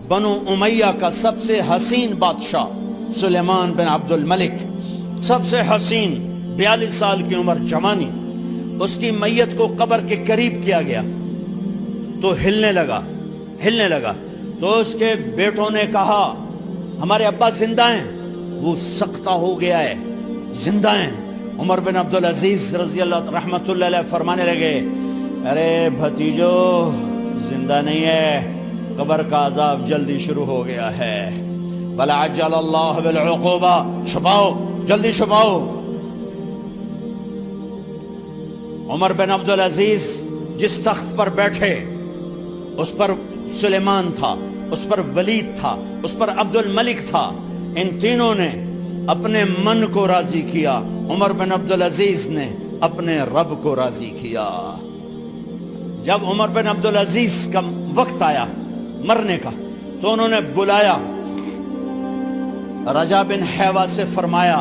بنو امیہ کا سب سے حسین بادشاہ سلیمان بن عبد الملک، سب سے حسین، 42 سال کی عمر، جوانی، اس کی میت کو قبر کے قریب کیا گیا تو ہلنے لگا تو اس کے بیٹوں نے کہا ہمارے ابا زندہ ہیں، وہ سکتہ ہو گیا ہے، زندہ ہیں۔ عمر بن عبدالعزیز رضی اللہ رحمت اللہ علیہ فرمانے لگے ارے بھتیجو زندہ نہیں ہے، قبر کا عذاب جلدی شروع ہو گیا ہے، بل عجل اللہ بالعقوبہ، چھپاؤ، جلدی چھپاؤ۔ عمر بن عبدالعزیز جس تخت پر بیٹھے اس پر سلیمان تھا، اس پر ولید تھا، اس پر عبد الملک تھا، ان تینوں نے اپنے من کو راضی کیا، عمر بن عبدالعزیز نے اپنے رب کو راضی کیا۔ جب عمر بن عبدالعزیز کا وقت آیا مرنے کا تو انہوں نے بلایا رجا بن حیوہ سے، فرمایا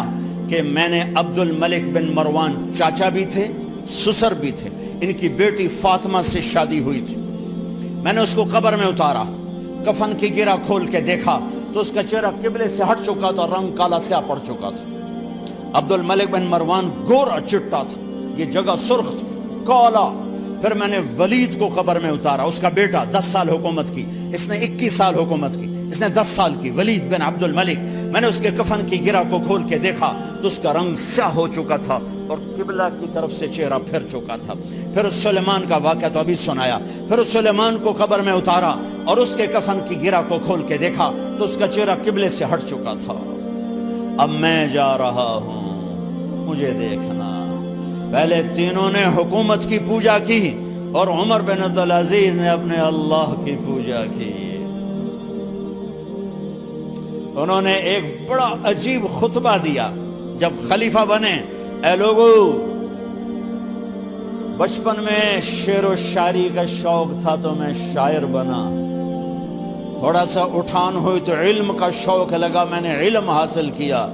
کہ میں نے عبد الملک بن مروان چاچا بھی تھے، سسر بھی تھے، ان کی بیٹی فاطمہ سے شادی ہوئی تھی، میں نے اس کو قبر میں اتارا، کفن کی گرہ کھول کے دیکھا تو اس کا چہرہ قبلے سے ہٹ چکا تھا، رنگ کالا سیاہ پڑ چکا تھا۔ عبد الملک بن مروان گورا چٹا تھا، یہ جگہ سرخ تھی، کالا۔ پھر میں نے ولید کو قبر میں اتارا، اس کا بیٹا 10 سال حکومت کی، اس نے 21 سال حکومت کی، اس نے 10 سال کی، ولید بن عبد الملک۔ میں نے اس کے کفن کی گرہ کو کھول کے دیکھا تو اس کا رنگ سیاہ ہو چکا تھا اور قبلہ کی طرف سے چہرہ پھر چکا تھا۔ پھر اس سلیمان کا واقعہ تو ابھی سنایا، پھر اس سلیمان کو قبر میں اتارا اور اس کے کفن کی گرہ کو کھول کے دیکھا تو اس کا چہرہ قبلے سے ہٹ چکا تھا۔ اب میں جا رہا ہوں، مجھے دیکھنا۔ پہلے تینوں نے حکومت کی پوجا کی اور عمر بن عبدالعزیز نے اپنے اللہ کی پوجا کی۔ انہوں نے ایک بڑا عجیب خطبہ دیا جب خلیفہ بنے، اے لوگو، بچپن میں شعر و شاعری کا شوق تھا تو میں شاعر بنا، تھوڑا سا اٹھان ہوئی تو علم کا شوق لگا، میں نے علم حاصل کیا،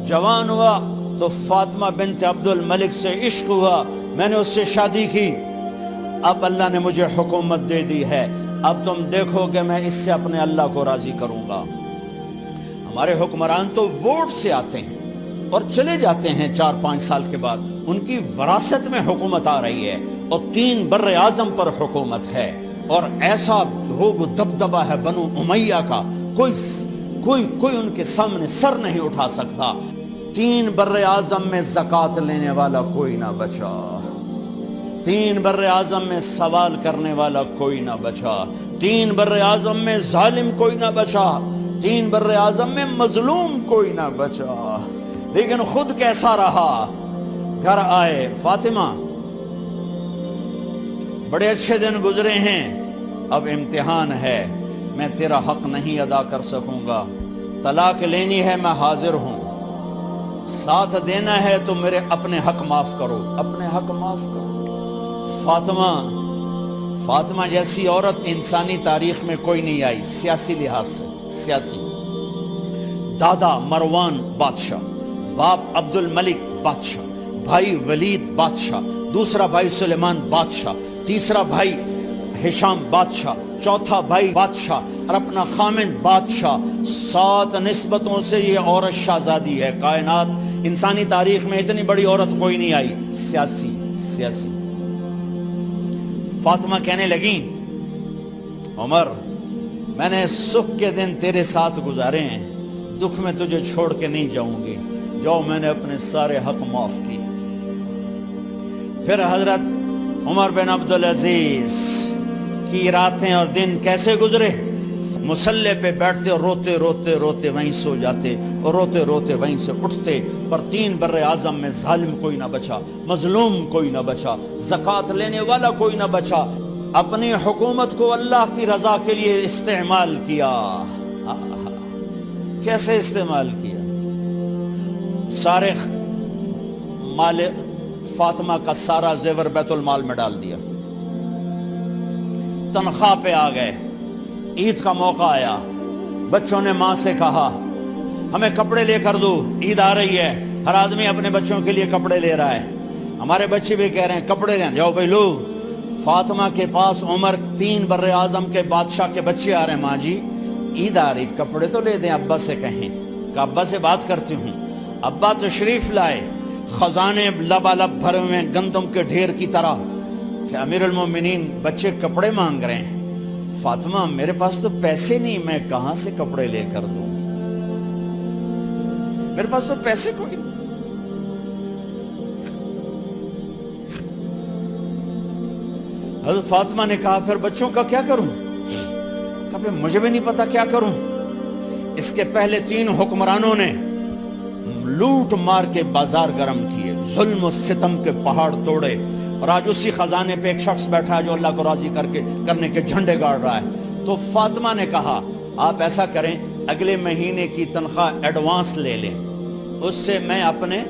جوان ہوا تو فاطمہ بنت عبد الملک سے عشق ہوا، میں نے اس سے شادی کی، اب اللہ نے مجھے حکومت دے دی ہے، اب تم دیکھو کہ میں اس سے اپنے اللہ کو راضی کروں گا۔ ہمارے حکمران تو ووٹ سے آتے ہیں اور چلے جاتے ہیں 4-5 سال کے بعد، ان کی وراثت میں حکومت آ رہی ہے اور 3 بر اعظم پر حکومت ہے، اور ایسا روب دبدبہ ہے بنو امیہ کا، کوئی ان کے سامنے سر نہیں اٹھا سکتا۔ 3 بر اعظم میں زکوٰۃ لینے والا کوئی نہ بچا، 3 بر اعظم میں سوال کرنے والا کوئی نہ بچا، 3 بر اعظم میں ظالم کوئی نہ بچا، 3 بر اعظم میں مظلوم کوئی نہ بچا۔ لیکن خود کیسا رہا؟ گھر آئے، فاطمہ بڑے اچھے دن گزرے ہیں، اب امتحان ہے، میں تیرا حق نہیں ادا کر سکوں گا، طلاق لینی ہے میں حاضر ہوں، ساتھ دینا ہے تو میرے اپنے حق معاف کرو، اپنے حق معاف کرو۔ فاطمہ جیسی عورت انسانی تاریخ میں کوئی نہیں آئی، سیاسی لحاظ سے، سیاسی، دادا مروان بادشاہ، باپ عبد الملک بادشاہ، بھائی ولید بادشاہ، دوسرا بھائی سلیمان بادشاہ، تیسرا بھائی ہشام بادشاہ، چوتھا بھائی بادشاہ اور اپنا خامند بادشاہ، 7 نسبتوں سے یہ عورت شہزادی ہے۔ کائنات انسانی تاریخ میں اتنی بڑی عورت کوئی نہیں آئی، سیاسی۔ فاطمہ کہنے لگیں عمر، میں نے سکھ کے دن تیرے ساتھ گزارے ہیں، دکھ میں تجھے چھوڑ کے نہیں جاؤں گی، جاؤ میں نے اپنے سارے حق معاف کیے۔ پھر حضرت عمر بن عبدالعزیز کی راتیں اور دن کیسے گزرے؟ مصلے پہ بیٹھتے اور روتے وہیں سو جاتے اور روتے وہیں سے اٹھتے، پر 3 بر اعظم میں ظالم کوئی نہ بچا، مظلوم کوئی نہ بچا، زکوٰۃ لینے والا کوئی نہ بچا، اپنی حکومت کو اللہ کی رضا کے لیے استعمال کیا۔ کیسے استعمال کیا؟ سارے مال فاطمہ کا سارا زیور بیت المال میں ڈال دیا، تنخواہ پہ آ گئے، عید کا موقع آیا، بچوں نے ماں سے کہا ہمیں کپڑے لے کر دو، عید آ رہی ہے، ہر آدمی اپنے بچوں کے لیے کپڑے لے رہا ہے، ہمارے بچے بھی کہہ رہے ہیں کپڑے لیں، جاؤ بھائی لو۔ فاطمہ کے پاس عمر 3 بر اعظم کے بادشاہ کے بچے آ رہے ہیں، ماں جی عید آ رہی, کپڑے تو لے دیں, ابا سے کہیں کہ ابا سے بات کرتی ہوں. ابا تشریف لائے, خزانے لبالب بھرے ہوئے گندم کے ڈھیر کی طرح, کہ امیر المومنین بچے کپڑے مانگ رہے ہیں. فاطمہ میرے پاس تو پیسے نہیں, میں کہاں سے کپڑے لے کر دوں, میرے پاس تو پیسے کوئی نہیں. حضرت فاطمہ نے کہا پھر بچوں کا کیا کروں؟ کہا پھر مجھے بھی نہیں پتا کیا کروں. اس کے پہلے 3 حکمرانوں نے لوٹ مار کے بازار گرم کیے, ظلم و ستم کے پہاڑ توڑے, اور آج اسی خزانے پہ ایک شخص بیٹھا ہے جو اللہ کو راضی کرنے کے جھنڈے گاڑ رہا ہے. تو فاطمہ نے کہا آپ ایسا کریں, اگلے مہینے کی تنخواہ ایڈوانس لے لیں, اس سے میں اپنے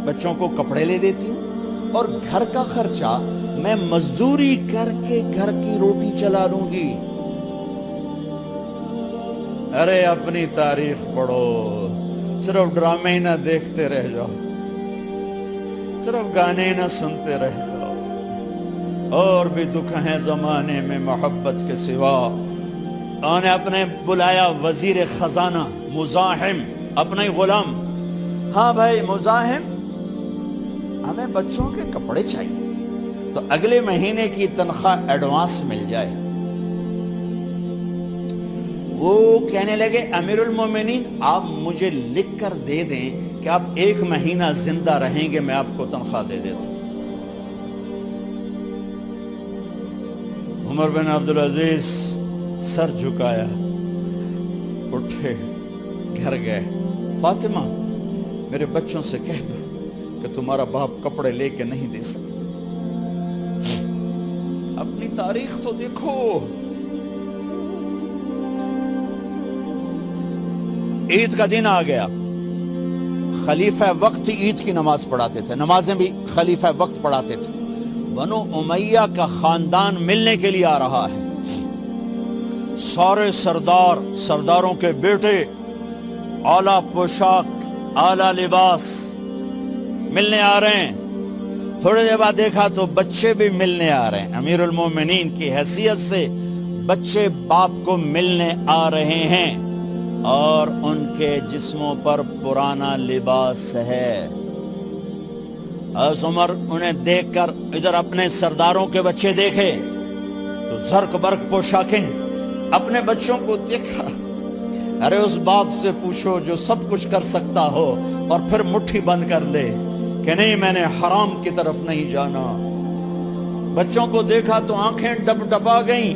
بچوں کو کپڑے لے دیتی ہوں, اور گھر کا خرچہ میں مزدوری کر کے گھر کی روٹی چلا لوں گی. ارے اپنی تاریخ پڑھو, صرف ڈرامے ہی نہ دیکھتے رہ جاؤ, صرف گانے نہ سنتے رہ جاؤ. اور بھی دکھ ہیں زمانے میں محبت کے سوا. انہوں نے اپنے بلایا وزیر خزانہ مزاحم, اپنا ہی غلام. ہاں بھائی مزاحم, ہمیں بچوں کے کپڑے چاہیے, تو اگلے مہینے کی تنخواہ ایڈوانس مل جائے. وہ کہنے لگے امیر المومنین آپ مجھے لکھ کر دے دیں کہ آپ 1 مہینہ زندہ رہیں گے, میں آپ کو تنخواہ دے دیتا ہوں. عمر بن عبدالعزیز سر جھکایا, اٹھے, گھر گئے. فاطمہ میرے بچوں سے کہہ دو کہ تمہارا باپ کپڑے لے کے نہیں دے سکتا. اپنی تاریخ تو دیکھو. عید کا دن آ گیا, خلیفہ وقت عید کی نماز پڑھاتے تھے, نمازیں بھی خلیفہ وقت پڑھاتے تھے. بنو امیہ کا خاندان ملنے کے لیے آ رہا ہے. سارے سرداروں کے بیٹے اعلیٰ پوشاک, اعلیٰ لباس ملنے آ رہے ہیں. تھوڑے دیر بعد دیکھا تو بچے بھی ملنے آ رہے ہیں. امیر المومنین کی حیثیت سے بچے باپ کو ملنے آ رہے ہیں, اور ان کے جسموں پر پرانا لباس ہے. حضرت عمر انہیں دیکھ کر ادھر اپنے سرداروں کے بچے دیکھے تو زرق برق پوشاکیں, اپنے بچوں کو دیکھا. ارے اس باپ سے پوچھو جو سب کچھ کر سکتا ہو اور پھر مٹھی بند کر لے کہ نہیں میں نے حرام کی طرف نہیں جانا. بچوں کو دیکھا تو آنکھیں ڈب ڈبا گئیں,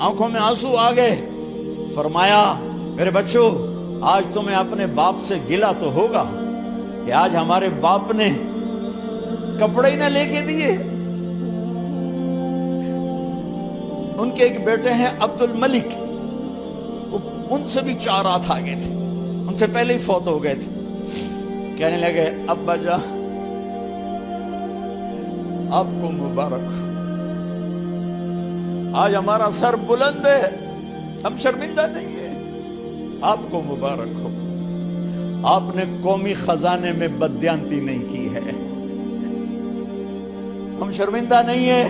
آنکھوں میں آنسو آ گئے. فرمایا میرے بچوں آج تمہیں اپنے باپ سے گلہ تو ہوگا کہ آج ہمارے باپ نے کپڑے ہی نہ لے کے دیے. ان کے ایک بیٹے ہیں عبد الملک, ان سے بھی 4 ہاتھ آگے تھے, ان سے پہلے ہی فوت ہو گئے تھے. کہنے لگے ابا جان آپ کو مبارک ہو, آج ہمارا سر بلند ہے, ہم شرمندہ نہیں ہیں, آپ کو مبارک ہو. آپ نے قومی خزانے میں بددیانتی نہیں کی ہے, ہم شرمندہ نہیں ہیں.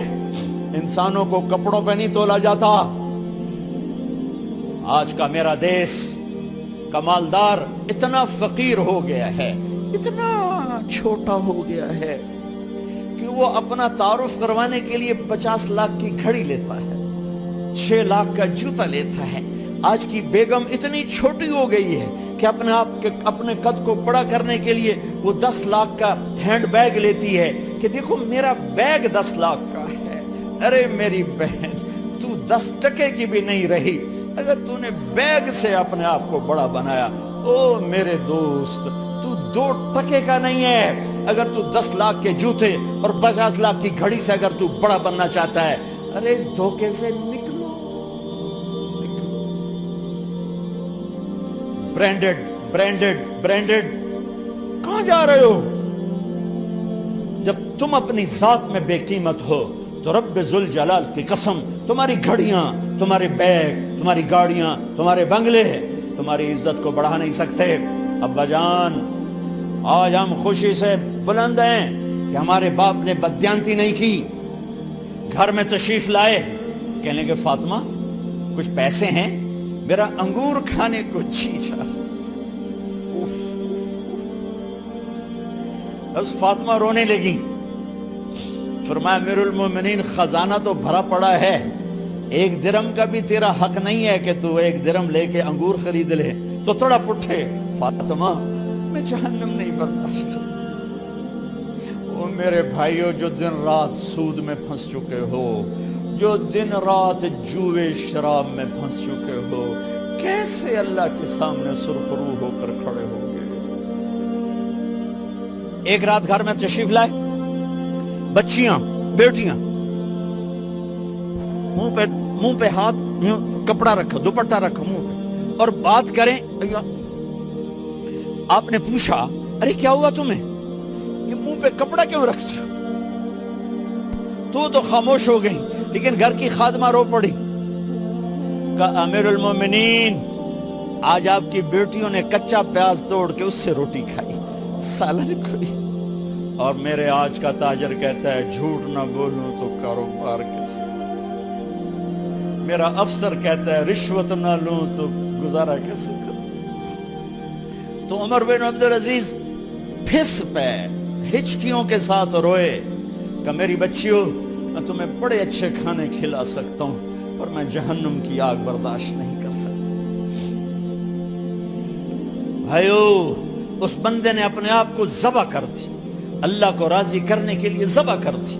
انسانوں کو کپڑوں پہ نہیں تولا جاتا. آج کا میرا دیس کا مالدار اتنا فقیر ہو گیا ہے, اتنا چھوٹا ہو گیا ہے کہ وہ اپنا تعارف کروانے کے لیے 50 لاکھ کی گھڑی لیتا ہے, 6 لاکھ کا جوتا لیتا ہے. آج کی بیگم اتنی چھوٹی ہو گئی ہے کہ اپنے قد کو بڑا کرنے کے لیے وہ 10 لاکھ کا ہینڈ بیگ لیتی ہے کہ دیکھو میرا بیگ 10 لاکھ کا ہے. ارے میری بہن تو 10 ٹکے کی بھی نہیں رہی اگر تو نے بیگ سے اپنے آپ کو بڑا بنایا. او میرے دوست تو 2 ٹکے کا نہیں ہے اگر تو 10 لاکھ کے جوتے اور 50 لاکھ کی گھڑی سے اگر تو بڑا بننا چاہتا ہے. ارے اس دھوکے سے نکلو. برینڈڈ کہاں جا رہے ہو؟ جب تم اپنی ذات میں بے قیمت ہو تو رب ذوالجلال کی قسم تمہاری گھڑیاں, تمہارے بیگ, تمہاری گاڑیاں, تمہارے بنگلے تمہاری عزت کو بڑھا نہیں سکتے. ابا جان آج ہم خوشی سے بلند ہیں کہ ہمارے باپ نے بددیانتی نہیں کی. گھر میں تشریف لائے, کہنے لگے فاطمہ کچھ پیسے ہیں، میرا انگور کھانے کو جی چاہ رہا۔ بس فاطمہ رونے لگی، فرمایا امیر المومنین خزانہ تو بھرا پڑا ہے، 1 درم کا بھی تیرا حق نہیں ہے کہ تو 1 درم لے کے انگور خرید لے۔ تو تھوڑا پٹھے، فاطمہ میں جہنم نہیں برداشت کر سکتا۔ وہ میرے بھائیو جو دن رات سود میں پھنس چکے ہو، جو دن رات جوے شراب میں پھنس چکے ہو، کیسے اللہ کے سامنے سرخرو ہو کر کھڑے ہو گئے؟ ایک رات گھر میں تشریف لائے، بچیاں بیٹیاں، منہ پہ ہاتھ، کپڑا رکھا، دوپٹہ رکھا منہ پہ، اور بات کریں۔ آپ نے پوچھا ارے کیا ہوا تمہیں، یہ منہ پہ کپڑا کیوں رکھتی ہو؟ تو خاموش ہو گئی، لیکن گھر کی خادمہ رو پڑی، کہا امیر المومنین آج آپ کی بیٹیوں نے کچا پیاز توڑ کے اس سے روٹی کھائی، سالن کھائی، اور میرے آج کا تاجر کہتا ہے جھوٹ نہ بولوں تو کاروبار کیسے، میرا افسر کہتا ہے رشوت نہ لوں تو گزارا کیسے کروں۔ تو عمر بن عبدالعزیز پھس پہ ہچکیوں کے ساتھ روئے کہ میری بچیوں میں تمہیں بڑے اچھے کھانے کھلا سکتا ہوں، پر میں جہنم کی آگ برداشت نہیں کر سکتا۔ بھائیو، اس بندے نے اپنے آپ کو ذبح کر دی، اللہ کو راضی کرنے کے لیے ذبح کر دی،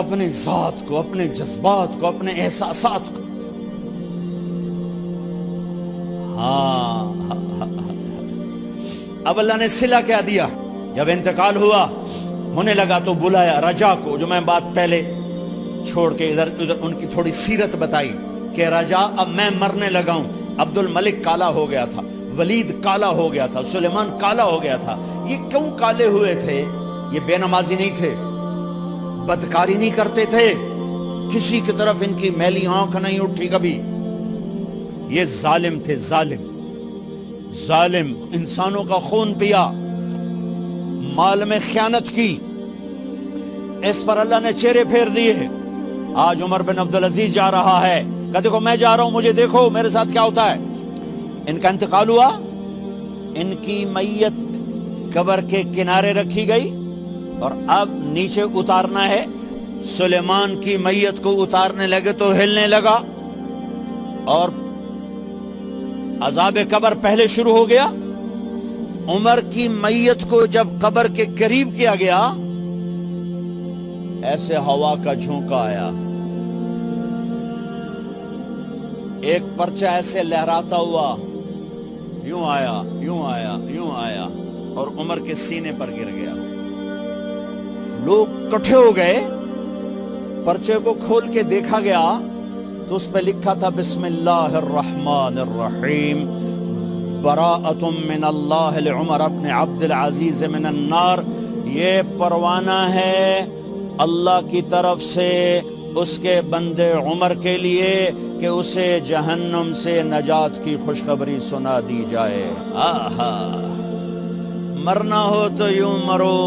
اپنے ذات کو، اپنے جذبات کو، اپنے احساسات کو۔ اب اللہ نے صلہ کیا دیا، جب انتقال ہونے لگا تو بلایا رجا کو، جو میں بات پہلے چھوڑ کے ادھر ان کی تھوڑی سیرت بتائی کہ رجا اب میں مرنے لگا ہوں۔ عبد الملک کالا ہو گیا تھا، ولید کالا ہو گیا تھا، سلیمان کالا ہو گیا تھا۔ یہ کیوں کالے ہوئے تھے؟ یہ بے نمازی نہیں تھے، بدکاری نہیں کرتے تھے، کسی کی طرف ان کی میلی آنکھ نہیں اٹھی کبھی۔ یہ ظالم تھے، ظالم انسانوں کا خون پیا، مال میں خیانت کی، اس پر اللہ نے چہرے پھیر دیے۔ آج عمر بن عبدالعزیز جا رہا ہے کہ دیکھو میں جا رہا ہوں، مجھے دیکھو میرے ساتھ کیا ہوتا ہے۔ ان کا انتقال ہوا، ان کی میت قبر کے کنارے رکھی گئی، اور اب نیچے اتارنا ہے۔ سلیمان کی میت کو اتارنے لگے تو ہلنے لگا، اور عذاب قبر پہلے شروع ہو گیا۔ عمر کی میت کو جب قبر کے قریب کیا گیا، ایسے ہوا کا جھونکا آیا، ایک پرچہ ایسے لہراتا ہوا یوں آیا، یوں آیا، یوں آیا، اور عمر کے سینے پر گر گیا۔ لوگ کٹھے ہو گئے، پرچے کو کھول کے دیکھا گیا تو اس پہ لکھا تھا بسم اللہ الرحمن الرحیم، براءۃ من اللہ لعمر بن عبد العزیز من النار۔ یہ پروانہ ہے اللہ کی طرف سے اس کے بندے عمر کے لیے کہ اسے جہنم سے نجات کی خوشخبری سنا دی جائے۔ آہا، مرنا ہو تو یوں مرو،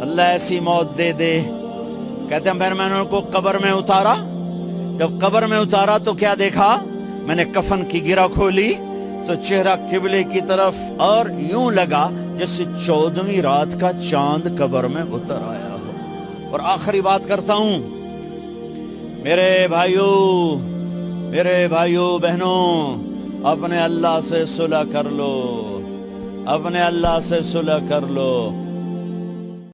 اللہ ایسی موت دے دے۔ کہتے ہیں میں نے ان کو قبر میں اتارا، جب قبر میں اتارا تو کیا دیکھا؟ میں نے کفن کی گرہ کھولی تو چہرہ قبلے کی طرف، اور یوں لگا جیسے 14ویں رات کا چاند قبر میں اتر آیا ہو۔ اور آخری بات کرتا ہوں، میرے بھائیوں بہنوں، اپنے اللہ سے صلح کر لو، اپنے اللہ سے صلح کر لو۔